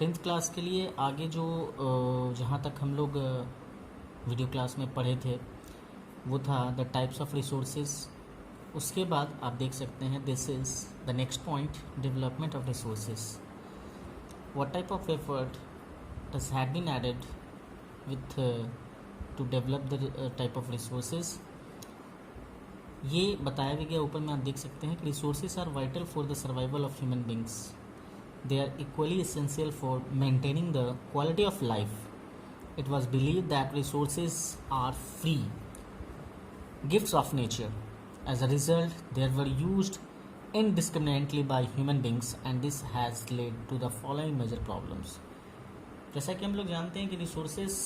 Tenth class के लिए आगे जो जहाँ तक हम लोग वीडियो क्लास में पढ़े थे वो था द टाइप्स ऑफ रिसोर्सेज। उसके बाद आप देख सकते हैं this is the next point, development of resources. What type of effort does have been added with to develop the type of resources. ये बताया भी गया ऊपर में, आप देख सकते हैं कि resources are vital for the survival of human beings. They are equally essential for maintaining the quality of life. It was believed that resources are free gifts of nature. As a result, they were used indiscriminately by human beings, and this has led to the following major problems. जैसा कि हम लोग जानते हैं कि resources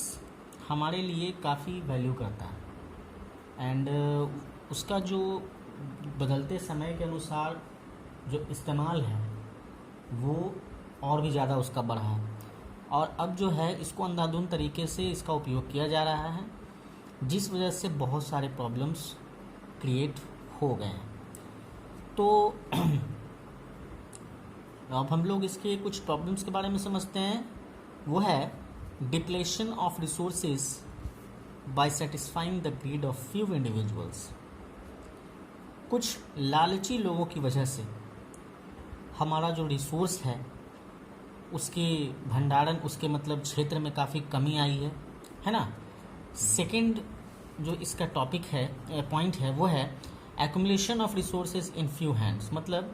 हमारे लिए काफ़ी वैल्यू करता है एंड उसका जो बदलते समय के अनुसार जो इस्तेमाल है वो और भी ज़्यादा उसका बढ़ा है और अब जो है इसको अंधाधुंध तरीके से इसका उपयोग किया जा रहा है, जिस वजह से बहुत सारे प्रॉब्लम्स क्रिएट हो गए हैं। तो अब हम लोग इसके कुछ प्रॉब्लम्स के बारे में समझते हैं। वो है depletion of resources by satisfying the greed of few individuals. कुछ लालची लोगों की वजह से हमारा जो रिसोर्स है उसके भंडारण, उसके मतलब क्षेत्र में काफ़ी कमी आई है ना। सेकंड जो इसका टॉपिक है, पॉइंट है, वो है accumulation of resources in few hands. मतलब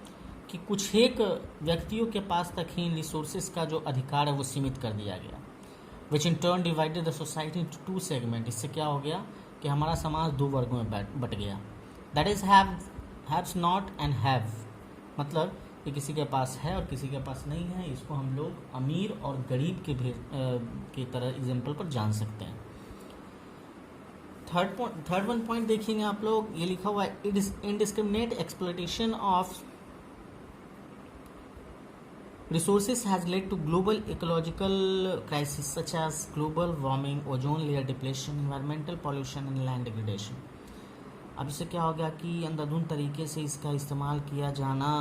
कि कुछ एक व्यक्तियों के पास तक ही इन रिसोर्सेज का जो अधिकार है वो सीमित कर दिया गया, which in turn divided the society into two segment. इससे क्या हो गया कि हमारा समाज दो वर्गों में बट गया। That is haves not and have, मतलब कि किसी के पास है और किसी के पास नहीं है। इसको हम लोग अमीर और गरीब की तरह एग्जाम्पल पर जान सकते हैं। थर्ड वन पॉइंट देखेंगे आप लोग, ये लिखा हुआ है it is indiscriminate exploitation of resources has led to global ecological crisis such as global warming, ozone layer depletion, environmental pollution and land degradation. अब इससे क्या हो गया कि अंधाधुंध तरीके से इसका इस्तेमाल किया जाना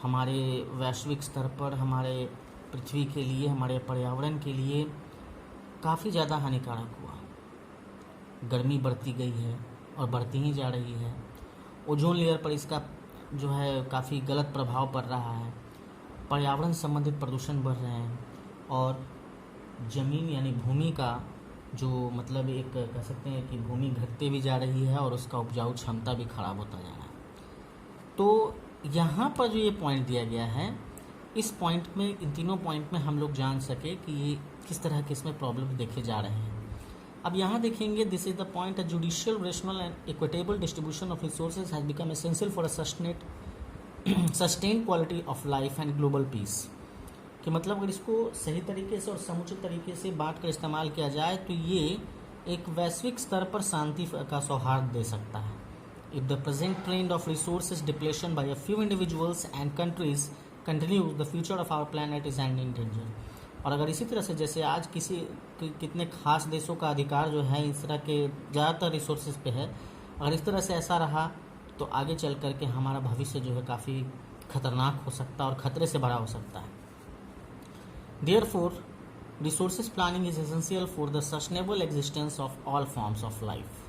हमारे वैश्विक स्तर पर, हमारे पृथ्वी के लिए, हमारे पर्यावरण के लिए काफ़ी ज़्यादा हानिकारक हुआ। गर्मी बढ़ती गई है और बढ़ती ही जा रही है। ओजोन लेयर पर इसका जो है काफ़ी गलत प्रभाव पड़ रहा है। पर्यावरण संबंधित प्रदूषण बढ़ रहे हैं और ज़मीन यानी भूमि का जो मतलब एक कह सकते हैं कि भूमि घटते भी जा रही है और उसका उपजाऊ क्षमता भी खराब होता जा रहा है। तो यहाँ पर जो ये पॉइंट दिया गया है, इस पॉइंट में, इन तीनों पॉइंट में हम लोग जान सके कि ये किस तरह के इसमें प्रॉब्लम देखे जा रहे हैं। अब यहाँ देखेंगे, this is the point, a judicial, rational and equitable distribution of resources has become essential for a sustained quality of life and global piece. कि मतलब अगर इसको सही तरीके से और समुचित तरीके से बांट कर इस्तेमाल किया जाए तो ये एक वैश्विक स्तर पर शांति का सौहार्द दे सकता है। If the present trend of resources depletion by a few individuals and countries continues, the future of our planet is in danger. और अगर इसी तरह से जैसे आज कितने खास देशों का अधिकार जो है इस तरह के ज़्यादातर रिसोर्सेज पे है, अगर इस तरह से ऐसा रहा तो आगे चल कर के हमारा भविष्य जो है काफ़ी खतरनाक हो सकता है और खतरे से भरा हो सकता है। Therefore, resources planning is essential for the sustainable existence of all forms of life.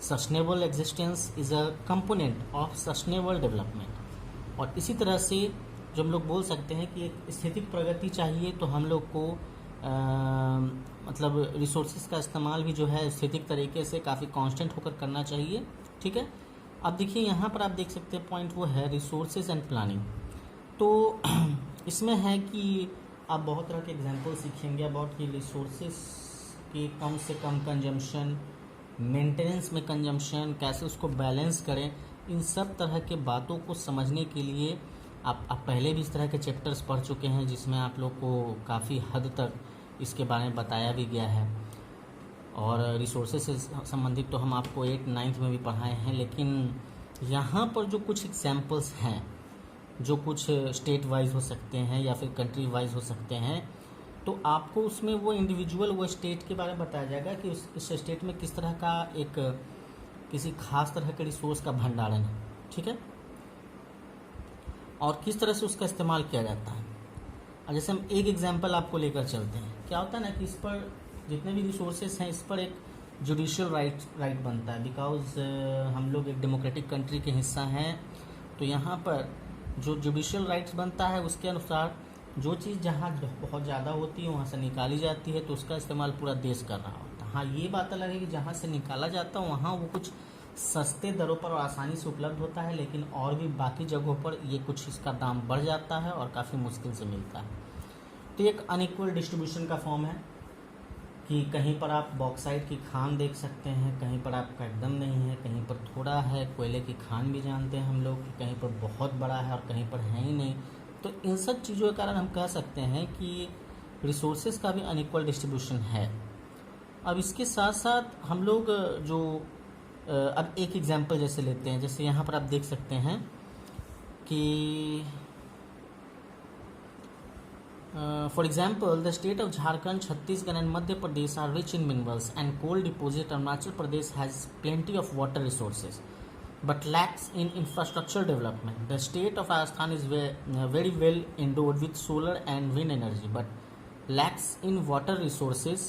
Sustainable existence is a component of sustainable development. और इसी तरह से जो हम लोग बोल सकते हैं कि एक स्थितिक प्रगति चाहिए तो हम लोग को मतलब रिसोर्सेज का इस्तेमाल भी जो है स्थितिक तरीके से काफ़ी कांस्टेंट होकर करना चाहिए। ठीक है, अब देखिए यहाँ पर आप देख सकते हैं पॉइंट वो है रिसोर्सेज एंड प्लानिंग। तो इसमें है कि आप बहुत तरह के एग्जांपल सीखेंगे अबाउट कि रिसोर्सेज की कम से कम कंजम्पशन, मेंटेनेंस में कंजम्पशन, कैसे उसको बैलेंस करें, इन सब तरह के बातों को समझने के लिए आप पहले भी इस तरह के चैप्टर्स पढ़ चुके हैं जिसमें आप लोग को काफ़ी हद तक इसके बारे में बताया भी गया है। और रिसोर्सेज से संबंधित तो हम आपको 8th 9th में भी पढ़ाए हैं, लेकिन यहाँ पर जो कुछ एग्जाम्पल्स हैं जो कुछ स्टेट वाइज हो सकते हैं या फिर कंट्री वाइज हो सकते हैं, तो आपको उसमें वो इंडिविजुअल वो स्टेट के बारे में बताया जाएगा कि उस स्टेट में किस तरह का एक किसी खास तरह के रिसोर्स का भंडारण है। ठीक है, और किस तरह से उसका इस्तेमाल किया जाता है। और जैसे हम एक एग्जांपल आपको लेकर चलते हैं, क्या होता है ना कि इस पर जितने भी रिसोर्सेस हैं इस पर एक जुडिशियल राइट बनता है, बिकॉज हम लोग एक डेमोक्रेटिक कंट्री के हिस्सा हैं। तो यहाँ पर जो जुडिशियल राइट्स बनता है उसके अनुसार जो चीज़ जहाँ बहुत ज़्यादा होती है वहाँ से निकाली जाती है, तो उसका इस्तेमाल पूरा देश कर रहा होता है। हाँ, ये बात अलग है कि जहाँ से निकाला जाता है वहाँ वो कुछ सस्ते दरों पर और आसानी से उपलब्ध होता है, लेकिन और भी बाकी जगहों पर ये कुछ इसका दाम बढ़ जाता है और काफ़ी मुश्किल से मिलता है। तो एक अनइक्वल डिस्ट्रीब्यूशन का फॉर्म है कि कहीं पर आप बॉक्साइट की खान देख सकते हैं, कहीं पर आपका एकदम नहीं है, कहीं पर थोड़ा है। कोयले की खान भी जानते हैं हम लोग कि कहीं पर बहुत बड़ा है और कहीं पर है ही नहीं। तो इन सब चीज़ों के कारण हम कह सकते हैं कि रिसोर्सेज का भी अनइक्वल डिस्ट्रीब्यूशन है। अब इसके साथ साथ हम लोग जो अब एक एग्जांपल जैसे लेते हैं, जैसे यहाँ पर आप देख सकते हैं कि for example the state of Jharkhand, Chhattisgarh and Madhya Pradesh are rich in minerals and coal deposit. Arunachal Pradesh has plenty of water resources but lacks in infrastructure development. The state of Rajasthan is very well endowed with solar and wind energy, but lacks in water resources.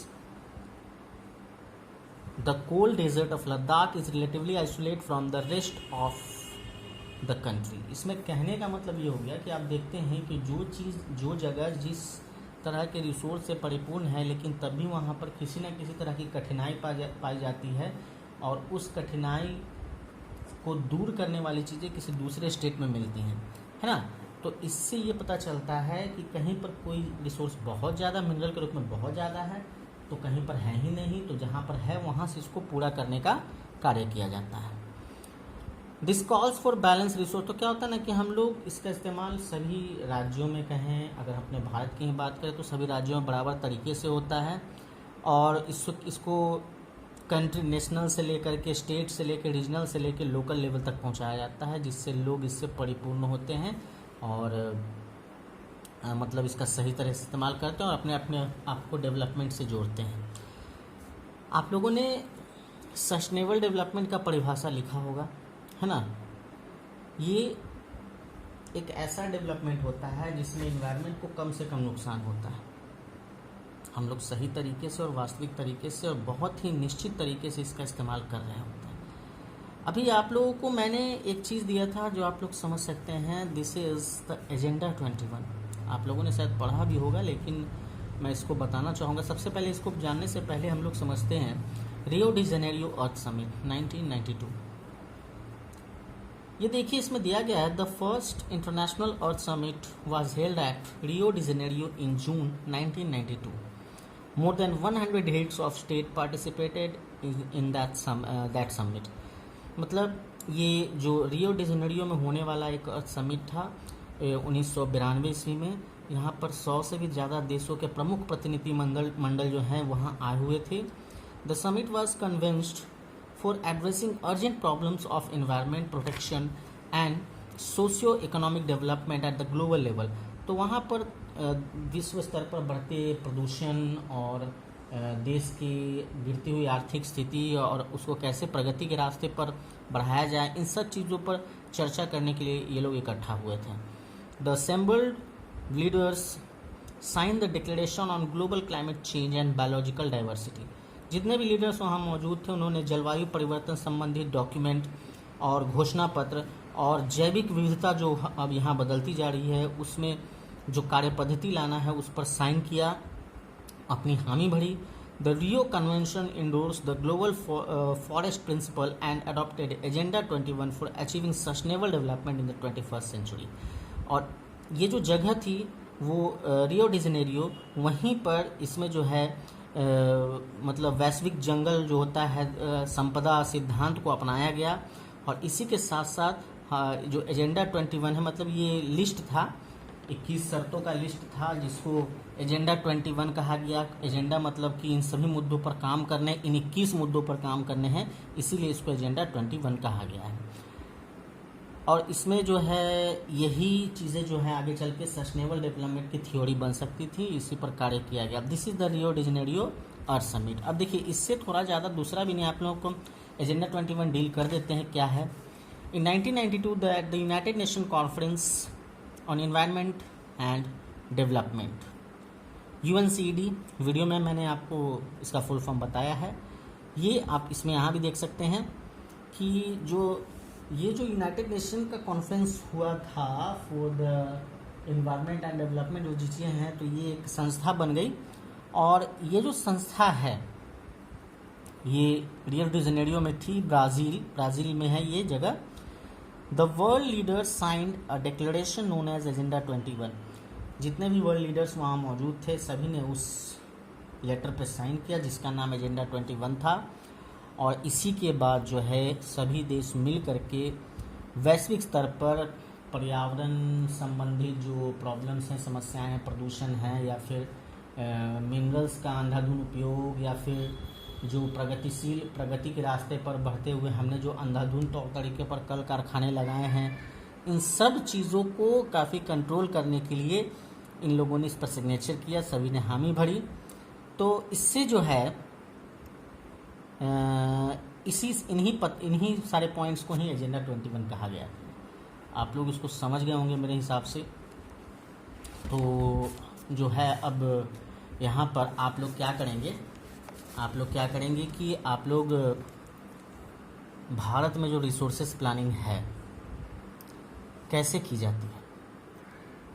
The cold desert of Ladakh is relatively isolated from the rest of the country. इसमें कहने का मतलब ये हो गया कि आप देखते हैं कि जो जगह जिस तरह के रिसोर्स से परिपूर्ण है, लेकिन तब भी वहाँ पर किसी न किसी तरह की कठिनाई पाई जाती है, और उस कठिनाई को दूर करने वाली चीज़ें किसी दूसरे स्टेट में मिलती हैं, है ना। तो इससे ये पता चलता है कि कहीं पर कोई रिसोर्स बहुत ज़्यादा मिनरल के रूप में बहुत ज़्यादा है, तो कहीं पर है ही नहीं। तो जहाँ पर है वहाँ से इसको पूरा करने का कार्य किया जाता है। This calls for balance resource. तो क्या होता है ना कि हम लोग इसका इस्तेमाल सभी राज्यों में कहें, अगर अपने भारत की ही बात करें तो सभी राज्यों में बराबर तरीके से होता है, और इसको कंट्री नेशनल से लेकर के स्टेट से लेकर रीजनल से लेकर लोकल लेवल तक पहुंचाया जाता है, जिससे लोग इससे परिपूर्ण होते हैं और मतलब इसका सही तरह से इस्तेमाल करते हैं और अपने अपने आप को डेवलपमेंट से जोड़ते हैं। आप लोगों ने सस्टेनेबल डेवलपमेंट का परिभाषा लिखा होगा, है ना। ये एक ऐसा डेवलपमेंट होता है जिसमें इन्वायरमेंट को कम से कम नुकसान होता है। हम लोग सही तरीके से और वास्तविक तरीके से और बहुत ही निश्चित तरीके से इसका इस्तेमाल कर रहे होते हैं। अभी आप लोगों को मैंने एक चीज़ दिया था जो आप लोग समझ सकते हैं, दिस इज़ द एजेंडा 21। आप लोगों ने शायद पढ़ा भी होगा, लेकिन मैं इसको बताना चाहूँगा। सबसे पहले इसको जानने से पहले हम लोग समझते हैं रियो डी जेनेरियो अर्थ समिट 1992। ये देखिए, इसमें दिया गया है the first international earth summit was held at Rio de Janeiro in June 1992। More than 100 heads of state participated in that summit। मतलब ये जो रियो डी जेनेरियो में होने वाला एक अर्थ समिट था 1992 ईस्वी में। यहाँ पर 100 से भी ज़्यादा देशों के प्रमुख प्रतिनिधि मंडल जो हैं वहाँ आए हुए थे। The summit was convened for addressing urgent problems of environment protection and socio economic development at the global level. तो वहाँ पर विश्व स्तर पर बढ़ते प्रदूषण और देश की गिरती हुई आर्थिक स्थिति और उसको कैसे प्रगति के रास्ते पर बढ़ाया जाए, इन सब चीज़ों पर चर्चा करने के लिए ये लोग इकट्ठा हुए थे। The assembled leaders sign the declaration on global climate change and biological diversity. जितने भी लीडर्स वहाँ मौजूद थे उन्होंने जलवायु परिवर्तन संबंधी डॉक्यूमेंट और घोषणा पत्र और जैविक विविधता जो अब यहाँ बदलती जा रही है उसमें जो कार्य पद्धति लाना है उस पर साइन किया, अपनी हामी भरी। The Rio convention endorse the global forest principle and adopted agenda 21 for achieving sustainable development in the 21st century. और ये जो जगह थी वो रियो डी जेनेरियो, वहीं पर इसमें जो है मतलब वैश्विक जंगल जो होता है संपदा सिद्धांत को अपनाया गया। और इसी के साथ साथ जो एजेंडा 21 है, मतलब ये लिस्ट था, 21 शर्तों का लिस्ट था जिसको एजेंडा 21 कहा गया। एजेंडा मतलब कि इन सभी मुद्दों पर काम करने, इन 21 मुद्दों पर काम करने हैं, इसीलिए इसको एजेंडा 21 कहा गया है। और इसमें जो है यही चीज़ें जो है आगे चल के सस्टेनेबल डेवलपमेंट की थ्योरी बन सकती थी, इसी पर कार्य किया गया। This is the Rio de Janeiro earth summit. अब देखिए, इससे थोड़ा ज़्यादा दूसरा भी नहीं, आप लोगों को एजेंडा 21 डील कर देते हैं क्या है। इन 1992 the United nation conference on environment and development. UNCED video में मैंने आपको इसका फुल फॉर्म बताया है। ये आप इसमें यहाँ भी देख सकते हैं कि ये जो यूनाइटेड नेशन का कॉन्फ्रेंस हुआ था for the environment and development, जो चीज़ें हैं, तो ये एक संस्था बन गई। और ये जो संस्था है ये रियो डी जेनेरियो में थी, ब्राज़ील में है ये जगह। The world leaders signed a declaration known as agenda 21। जितने भी वर्ल्ड लीडर्स वहाँ मौजूद थे सभी ने उस लेटर पर साइन किया जिसका नाम एजेंडा 21 था। और इसी के बाद जो है सभी देश मिल करके वैश्विक स्तर पर पर्यावरण संबंधी जो प्रॉब्लम्स हैं, समस्याएं हैं, प्रदूषण है या फिर मिनरल्स का अंधाधुंध उपयोग या फिर जो प्रगति के रास्ते पर बढ़ते हुए हमने जो अंधाधुंध तौर तरीके पर कल कारखाने लगाए हैं, इन सब चीज़ों को काफ़ी कंट्रोल करने के लिए इन लोगों ने इस पर सिग्नेचर किया, सभी ने हामी भरी। तो इससे जो है इन्हीं सारे पॉइंट्स को ही एजेंडा 21 कहा गया। आप लोग इसको समझ गए होंगे मेरे हिसाब से। तो जो है अब यहाँ पर आप लोग क्या करेंगे कि आप लोग भारत में जो रिसोर्सेस प्लानिंग है कैसे की जाती है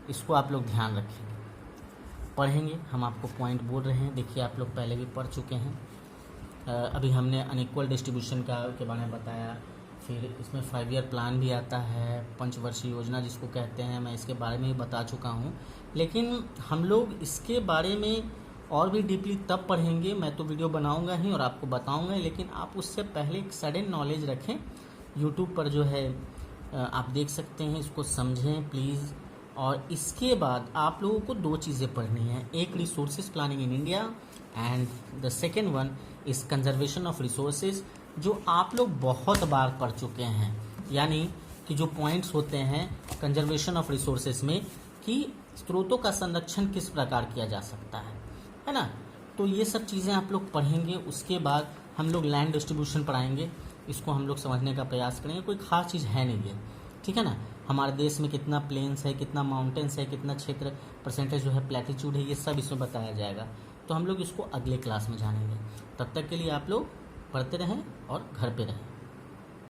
इसको आप लोग ध्यान रखेंगे, पढ़ेंगे। हम आपको पॉइंट बोल रहे हैं, देखिए आप लोग पहले भी पढ़ चुके हैं। अभी हमने अनइक्वल डिस्ट्रीब्यूशन के बारे में बताया, फिर इसमें 5 ईयर प्लान भी आता है, पंचवर्षीय योजना जिसको कहते हैं, मैं इसके बारे में ही बता चुका हूँ। लेकिन हम लोग इसके बारे में और भी डीपली तब पढ़ेंगे, मैं तो वीडियो बनाऊंगा ही और आपको बताऊंगा, लेकिन आप उससे पहले एक सडन नॉलेज रखें। यूट्यूब पर जो है आप देख सकते हैं, इसको समझें प्लीज़। और इसके बाद आप लोगों को 2 चीज़ें पढ़नी है, एक resources planning in India and the second one is conservation of resources, जो आप लोग बहुत बार पढ़ चुके हैं। यानी कि जो पॉइंट्स होते हैं कंजर्वेशन ऑफ रिसोर्सेज में कि स्रोतों का संरक्षण किस प्रकार किया जा सकता है ना। तो ये सब चीज़ें आप लोग पढ़ेंगे। उसके बाद हम लोग लैंड डिस्ट्रीब्यूशन पढ़ाएंगे, इसको हम लोग समझने का प्रयास करेंगे। कोई ख़ास चीज़ है नहीं ये, ठीक है ना। हमारे देश में कितना प्लेन्स है, कितना माउंटेन्स है, कितना क्षेत्र परसेंटेज जो है प्लेटीट्यूड है, ये सब इसमें बताया जाएगा। तो हम लोग इसको अगले क्लास में जानेंगे। तब तक के लिए आप लोग पढ़ते रहें और घर पे रहें।